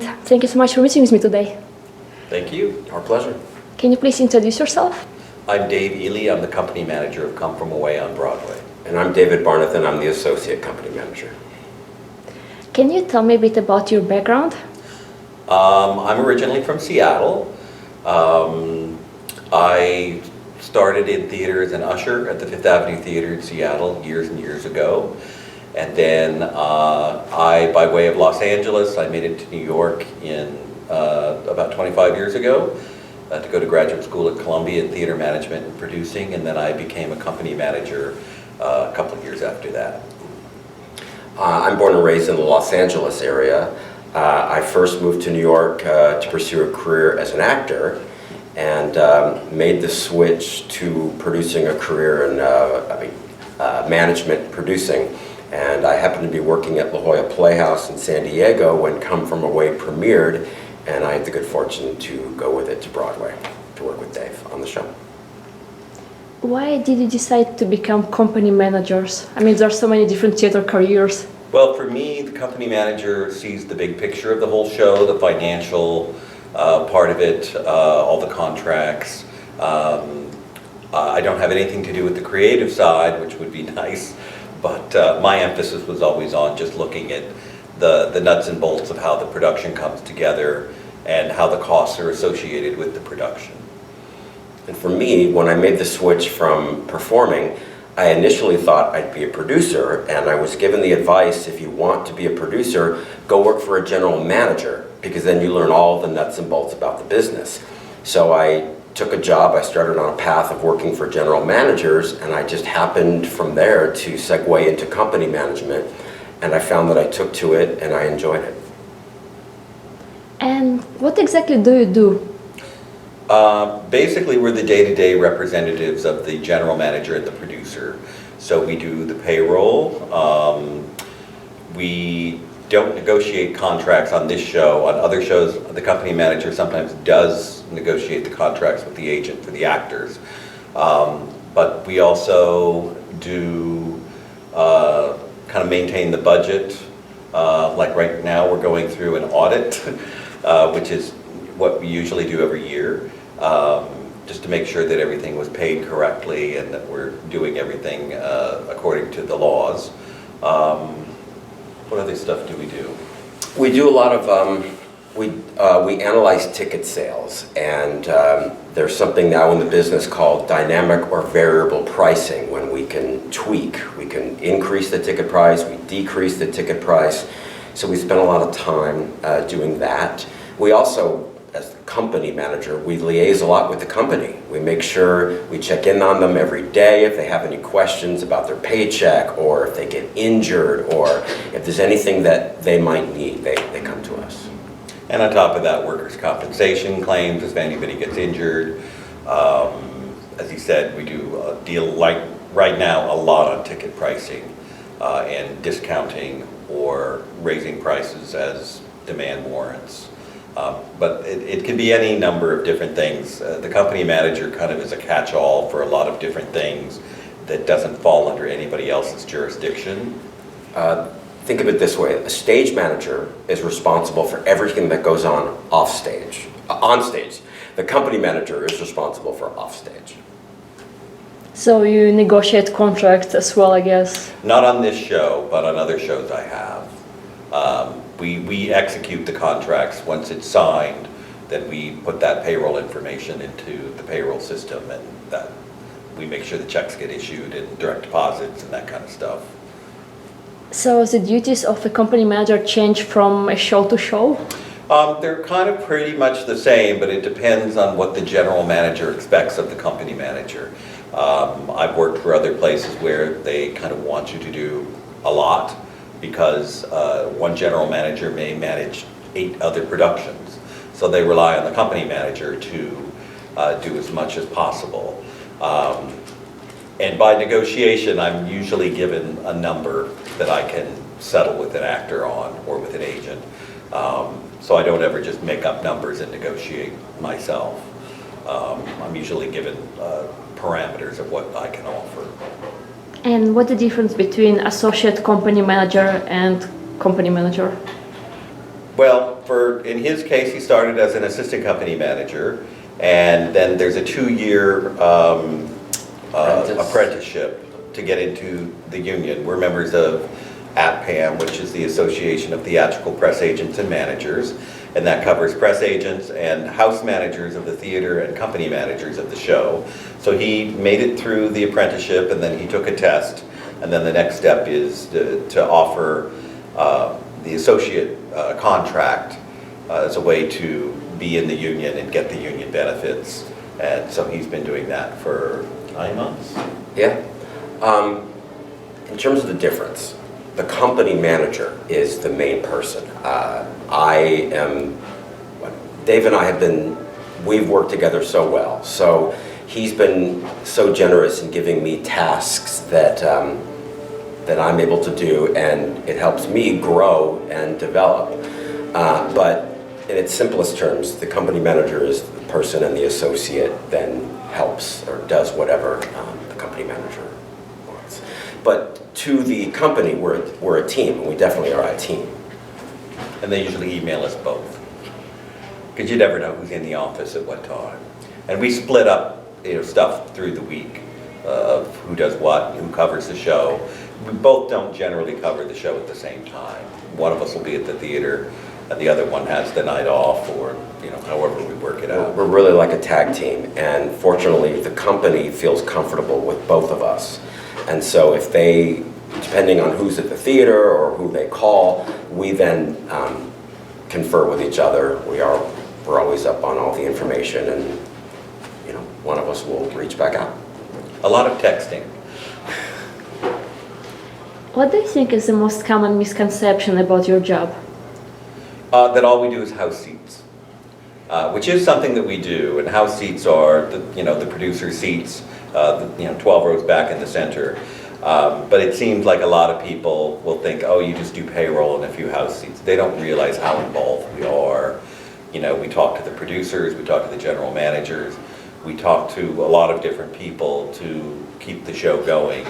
and thank you so much for meeting with me today. Thank you. Our pleasure. Can you please introduce yourself? I'm Dave Ehle. I'm the company manager of Come From Away on Broadway. And I'm David Barnathan. I'm the associate company manager. Can you tell me a bit about your background? I'm originally from Seattle. I started in theater as an usher at the Fifth Avenue Theater in Seattle years and years ago. And then by way of Los Angeles, I made it to New York in about 25 years ago to go to graduate school at Columbia in theater management and producing. And then I became a company manager a couple of years after that. I'm born and raised in the Los Angeles area. I first moved to New York to pursue a career as an actor, and made the switch to producing a career in management producing. And I happened to be working at La Jolla Playhouse in San Diego when Come From Away premiered, and I had the good fortune to go with it to Broadway to work with Dave on the show. Why did you decide to become company managers? I mean, there are so many different theater careers. Well, for me, the company manager sees the big picture of the whole show, the financial part of it, all the contracts. I don't have anything to do with the creative side, which would be nice, but my emphasis was always on just looking at the nuts and bolts of how the production comes together and how the costs are associated with the production. And for me, when I made the switch from performing, I initially thought I'd be a producer, and I was given the advice, if you want to be a producer, go work for a general manager, because then you learn all the nuts and bolts about the business. So I took a job, I started on a path of working for general managers, and I just happened from there to segue into company management, and I found that I took to it and I enjoyed it. And what exactly do you do? Basically, we're the day-to-day representatives of the general manager and the producer. So we do the payroll. We don't negotiate contracts on this show. On other shows, the company manager sometimes does negotiate the contracts with the agent for the actors. But we also do kind of maintain the budget. Like right now, we're going through an audit, which is what we usually do every year. Just to make sure that everything was paid correctly and that we're doing everything according to the laws. What other stuff do we do? We do a lot of, we analyze ticket sales, and there's something now in the business called dynamic or variable pricing, when we can tweak. We can increase the ticket price, we decrease the ticket price. So we spend a lot of time doing that. We also, as the company manager, we liaise a lot with the company. We make sure we check in on them every day if they have any questions about their paycheck, or if they get injured, or if there's anything that they might need, they come to us. And on top of that, workers' compensation claims if anybody gets injured. As he said, we do a deal like right now a lot on ticket pricing and discounting or raising prices as demand warrants. But it can be any number of different things. The company manager kind of is a catch-all for a lot of different things that doesn't fall under anybody else's jurisdiction. Think of it this way: a stage manager is responsible for everything that goes on off stage. On stage, the company manager is responsible for off stage. So you negotiate contracts as well, I guess? Not on this show, but on other shows I have. We execute the contracts. Once it's signed, then we put that payroll information into the payroll system, and that we make sure the checks get issued and direct deposits and that kind of stuff. So the duties of the company manager change from a show to show? They're kind of pretty much the same, but it depends on what the general manager expects of the company manager. I've worked for other places where they kind of want you to do a lot, because one general manager may manage 8 other productions. So they rely on the company manager to do as much as possible. And by negotiation, I'm usually given a number that I can settle with an actor on or with an agent. So I don't ever just make up numbers and negotiate myself. I'm usually given parameters of what I can offer. And what's the difference between associate company manager and company manager? Well, in his case, he started as an assistant company manager, and then there's a 2-year apprenticeship to get into the union. We're members of APPAM, which is the Association of Theatrical Press Agents and Managers, and that covers press agents and house managers of the theater and company managers of the show. So he made it through the apprenticeship, and then he took a test, and then the next step is to offer the associate contract as a way to be in the union and get the union benefits. And so he's been doing that for 9 months. Yeah. In terms of the difference, the company manager is the main person. Dave and I we've worked together so well. So he's been so generous in giving me tasks that I'm able to do, and it helps me grow and develop. But in its simplest terms, the company manager is the person, and the associate then helps or does whatever the company manager wants. But to the company, we're a team, and we definitely are a team. And they usually email us both, because you never know who's in the office at what time. And we split up, stuff through the week of who does what, who covers the show. We both don't generally cover the show at the same time. One of us will be at the theater, and the other one has the night off, or however we work it out. We're really like a tag team, and fortunately the company feels comfortable with both of us. And so if they, depending on who's at the theater or who they call, we then confer with each other. We're always up on all the information, and one of us will reach back out. A lot of texting. What do you think is the most common misconception about your job? That all we do is house seats, which is something that we do. And house seats are the producer seats, 12 rows back in the center. But it seems like a lot of people will think, oh, you just do payroll and a few house seats. They don't realize how involved we are. We talk to the producers, we talk to the general managers, we talk to a lot of different people to keep the show going.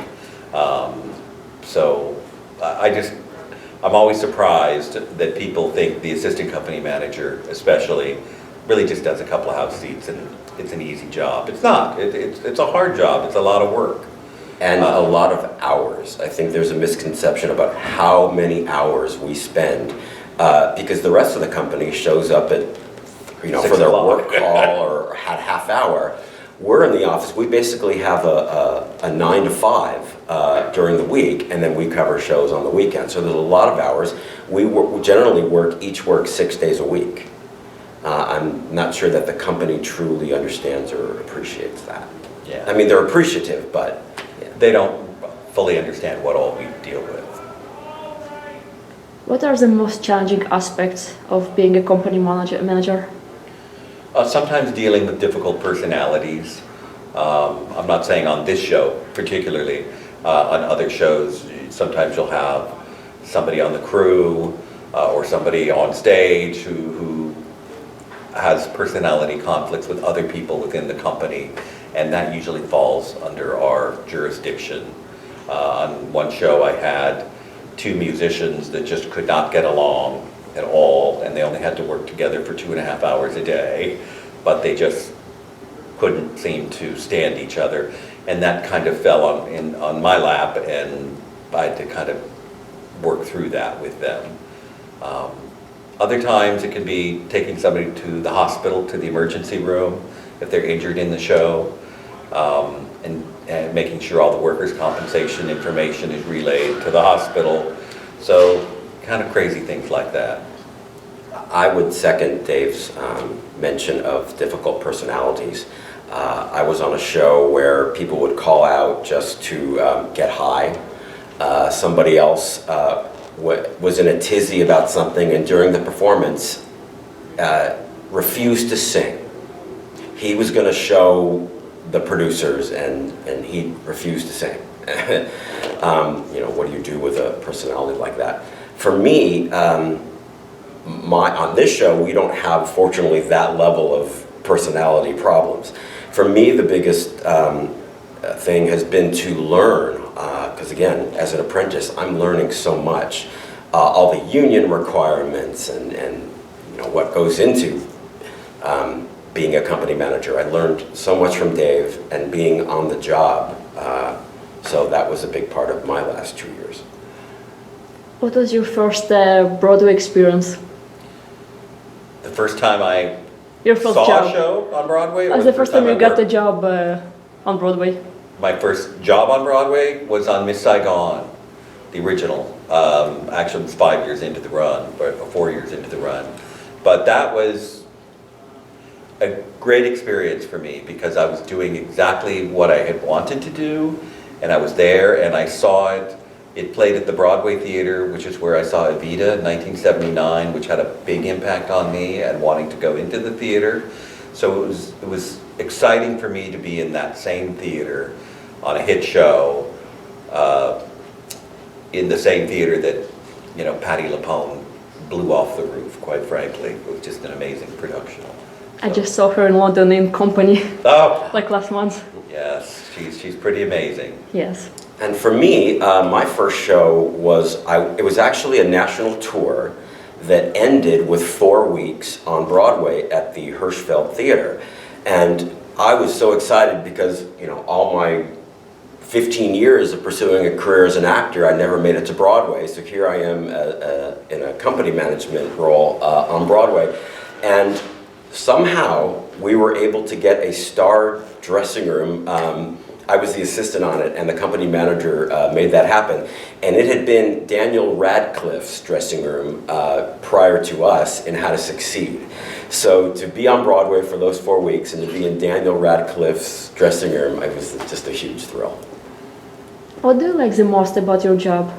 So I'm always surprised that people think the assistant company manager, especially, really just does a couple of house seats and it's an easy job. It's not. It's a hard job. It's a lot of work. And a lot of hours. I think there's a misconception about how many hours we spend, because the rest of the company shows up at, for their work call or at half hour. We're in the office. We basically have a 9 to 5 during the week, and then we cover shows on the weekend. So there's a lot of hours. We generally work 6 days a week. I'm not sure that the company truly understands or appreciates that. Yeah. I mean, they're appreciative, but they don't fully understand what all we deal with. What are the most challenging aspects of being a company manager? Sometimes dealing with difficult personalities. I'm not saying on this show particularly. On other shows, sometimes you'll have somebody on the crew or somebody on stage who has personality conflicts with other people within the company, and that usually falls under our jurisdiction. On one show I had 2 musicians that just could not get along at all, and they only had to work together for 2.5 hours a day, but they just couldn't seem to stand each other, and that kind of fell on my lap, and I had to kind of work through that with them. Other times it can be taking somebody to the hospital, to the emergency room, if they're injured in the show, and making sure all the workers' compensation information is relayed to the hospital. So kind of crazy things like that. I would second Dave's mention of difficult personalities. I was on a show where people would call out just to get high. Somebody else was in a tizzy about something, and during the performance refused to sing. He was going to show the producers, and he refused to sing. What do you do with a personality like that? For me, on this show, we don't have, fortunately, that level of personality problems. For me, the biggest thing has been to learn, because again, as an apprentice, I'm learning so much. all the union requirements and you know what goes into being a company manager. I learned so much from Dave and being on the job. So that was a big part of my last 2 years. What was your first Broadway experience? The first time I Your first saw job? a show on Broadway? Was or the first time I you got the worked? job on Broadway? My first job on Broadway was on Miss Saigon, the original. Actually, it was 5 years into the run, or 4 years into the run. But that was a great experience for me because I was doing exactly what I had wanted to do, and I was there and I saw it. It played at the Broadway Theatre, which is where I saw Evita in 1979, which had a big impact on me and wanting to go into the theater. So it was exciting for me to be in that same theater on a hit show, in the same theater that, you know, Patti LuPone blew off the roof, quite frankly. It was just an amazing production. I just saw her in London in Company, Oh, like last month. yes, she's pretty amazing. Yes. And for me, my first show was, it was actually a national tour that ended with 4 weeks on Broadway at the Schoenfeld Theatre. And I was so excited because, you know, all my 15 years of pursuing a career as an actor, I never made it to Broadway. So here I am in a company management role on Broadway. And somehow we were able to get a star dressing room. I was the assistant on it, and the company manager made that happen. And it had been Daniel Radcliffe's dressing room prior to us in How to Succeed. So to be on Broadway for those 4 weeks and to be in Daniel Radcliffe's dressing room, it was just a huge thrill. What do you like the most about your job?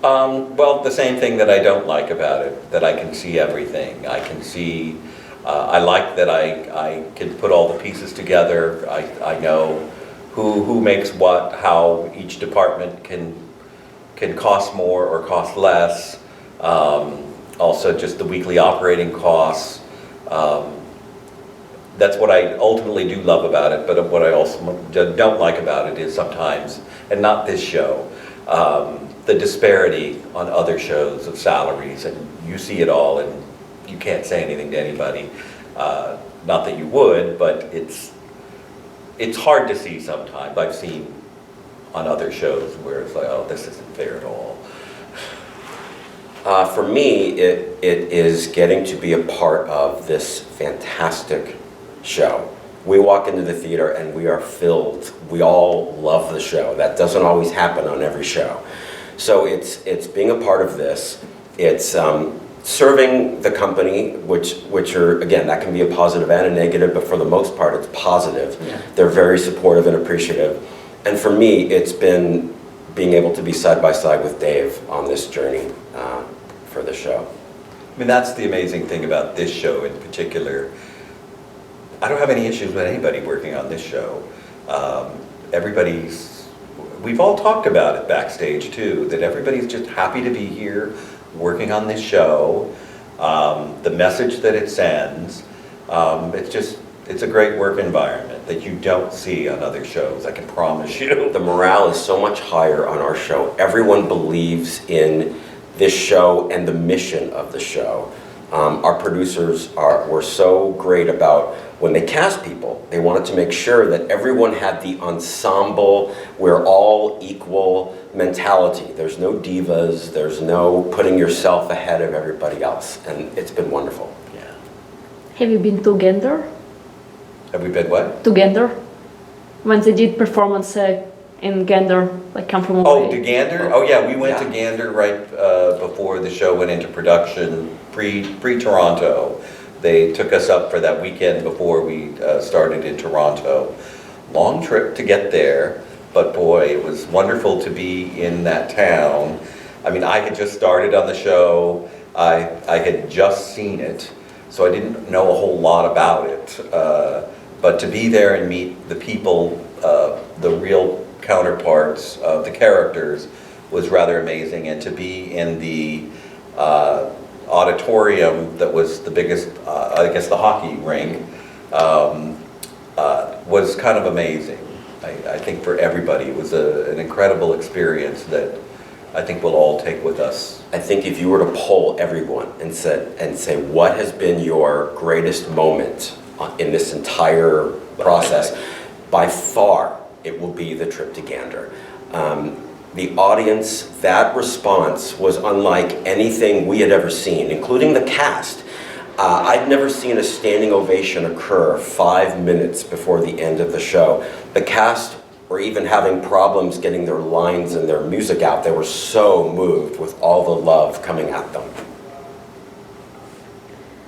Well, the same thing that I don't like about it, that I can see everything. I can see, I like that I can put all the pieces together. I know who makes what, how each department can cost more or cost less. Also just the weekly operating costs. That's what I ultimately do love about it, but what I also don't like about it is sometimes, and not this show, the disparity on other shows of salaries, and you see it all and you can't say anything to anybody. Not that you would, but it's hard to see sometimes. I've seen on other shows where it's like, oh, this isn't fair at all. For me, it is getting to be a part of this fantastic show. We walk into the theater and we are filled. We all love the show. That doesn't always happen on every show. So it's being a part of this. It's serving the company, which are, again, that can be a positive and a negative, but for the most part, it's positive. Yeah. They're very supportive and appreciative. And for me, it's been being able to be side by side with Dave on this journey for the show. I mean, that's the amazing thing about this show in particular. I don't have any issues with anybody working on this show. We've all talked about it backstage too, that everybody's just happy to be here working on this show. The message that it sends, it's a great work environment that you don't see on other shows, I can promise you. The morale is so much higher on our show. Everyone believes in this show and the mission of the show. Our producers were so great about when they cast people. They wanted to make sure that everyone had the ensemble, we're all equal mentality. There's no divas, there's no putting yourself ahead of everybody else, and it's been wonderful. Yeah. Have you been to Gander? Have we been what? To Gander? When they did performance in Gander, like Come From Away. Oh, to Gander? Oh yeah, we went Yeah. to Gander right before the show went into production, pre-Toronto. They took us up for that weekend before we started in Toronto. Long trip to get there, but boy, it was wonderful to be in that town. I mean, I had just started on the show. I had just seen it, so I didn't know a whole lot about it. But to be there and meet the people, the real counterparts of the characters, was rather amazing. And to be in the auditorium that was the biggest, I guess the hockey rink, was kind of amazing. I think for everybody it was an incredible experience that I think we'll all take with us. I think if you were to poll everyone and say what has been your greatest moment in this entire process, by far it will be the trip to Gander. The audience, that response was unlike anything we had ever seen, including the cast. I'd never seen a standing ovation occur 5 minutes before the end of the show. The cast were even having problems getting their lines and their music out. They were so moved with all the love coming at them.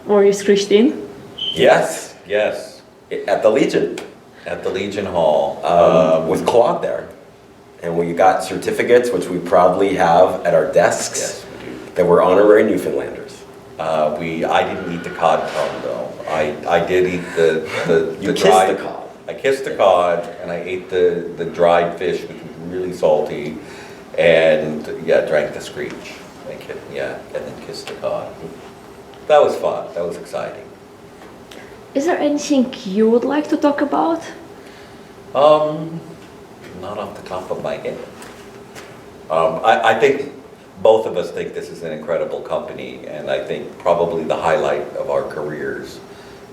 Were you screeched in? Yes, Yes, at the Legion, at the Legion Hall. with Claude there. And we got certificates, which we proudly have at our desks, Yes, we do. that were honorary Newfoundlanders. I didn't eat the cod tongue though. I did eat the You kissed dried, the cod. I kissed the cod and I ate the dried fish, which was really salty, and yeah, drank the screech. And then kissed the cod. That was fun. That was exciting. Is there anything you would like to talk about? Not off the top of my head. I think both of us think this is an incredible company, and I think probably the highlight of our careers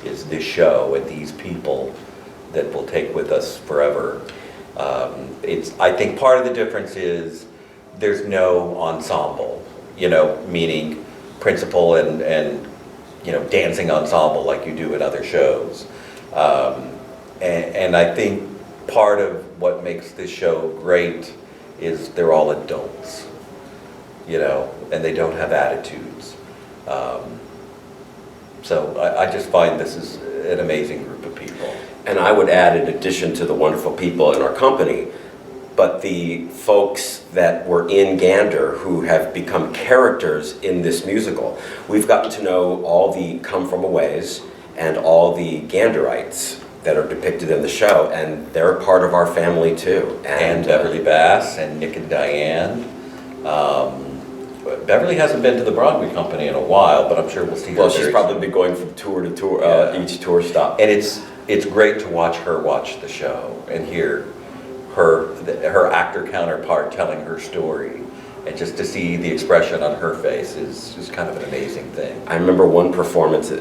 is this show and these people that we'll take with us forever. I think part of the difference is there's no ensemble, meaning principal and dancing ensemble like you do in other shows. And I think part of what makes this show great is they're all adults, and they don't have attitudes. So I just find this is an amazing group of people. And I would add, in addition to the wonderful people in our company, but the folks that were in Gander who have become characters in this musical. We've gotten to know all the come-from-aways and all the Ganderites that are depicted in the show, and they're part of our family too. And Beverly Bass and Nick and Diane. Beverly hasn't been to the Broadway company in a while, but I'm sure we'll see her. Well, she's very probably soon. been going from tour to tour, Yeah. each tour stop. And it's great to watch her watch the show and hear her actor counterpart telling her story, and just to see the expression on her face is just kind of an amazing thing. I remember one performance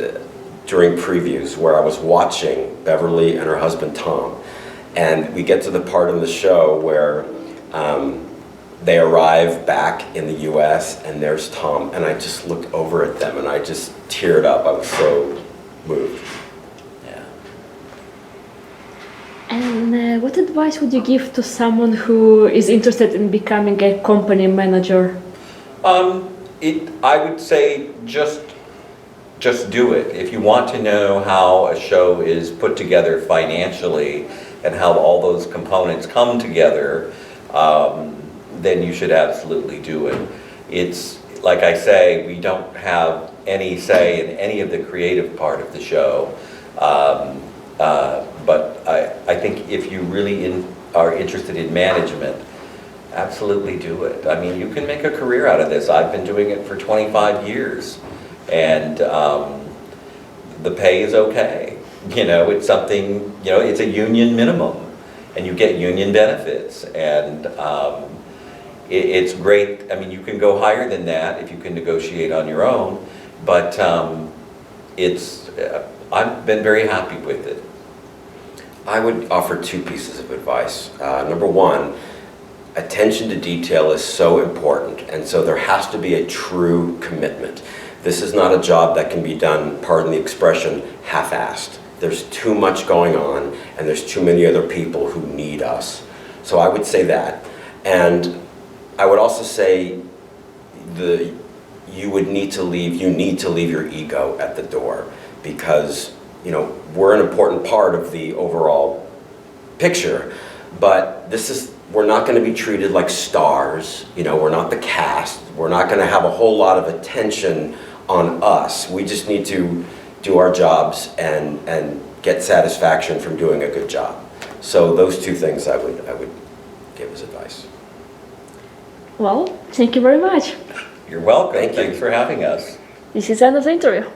during previews where I was watching Beverly and her husband Tom, and we get to the part in the show where they arrive back in the US and there's Tom, and I just looked over at them and I just teared up. I was so moved. Yeah. And what advice would you give to someone who is interested in becoming a company manager? I would say just do it. If you want to know how a show is put together financially and how all those components come together, then you should absolutely do it. It's, like I say, we don't have any say in any of the creative part of the show. But I think if you really are interested in management, absolutely do it. I mean, you can make a career out of this. I've been doing it for 25 years, and the pay is okay. It's something, it's a union minimum, and you get union benefits, and it's great. I mean, you can go higher than that if you can negotiate on your own, but I've been very happy with it. I would offer two pieces of advice. Number one, attention to detail is so important, and so there has to be a true commitment. This is not a job that can be done, pardon the expression, half-assed. There's too much going on, and there's too many other people who need us. So I would say that. And I would also say you need to leave your ego at the door, because we're an important part of the overall picture, but we're not going to be treated like stars. We're not the cast. We're not going to have a whole lot of attention on us. We just need to do our jobs and get satisfaction from doing a good job. So those two things I would give as advice. Well, thank you very much. You're welcome. Thank you. Thanks for having us. This is the end of the interview.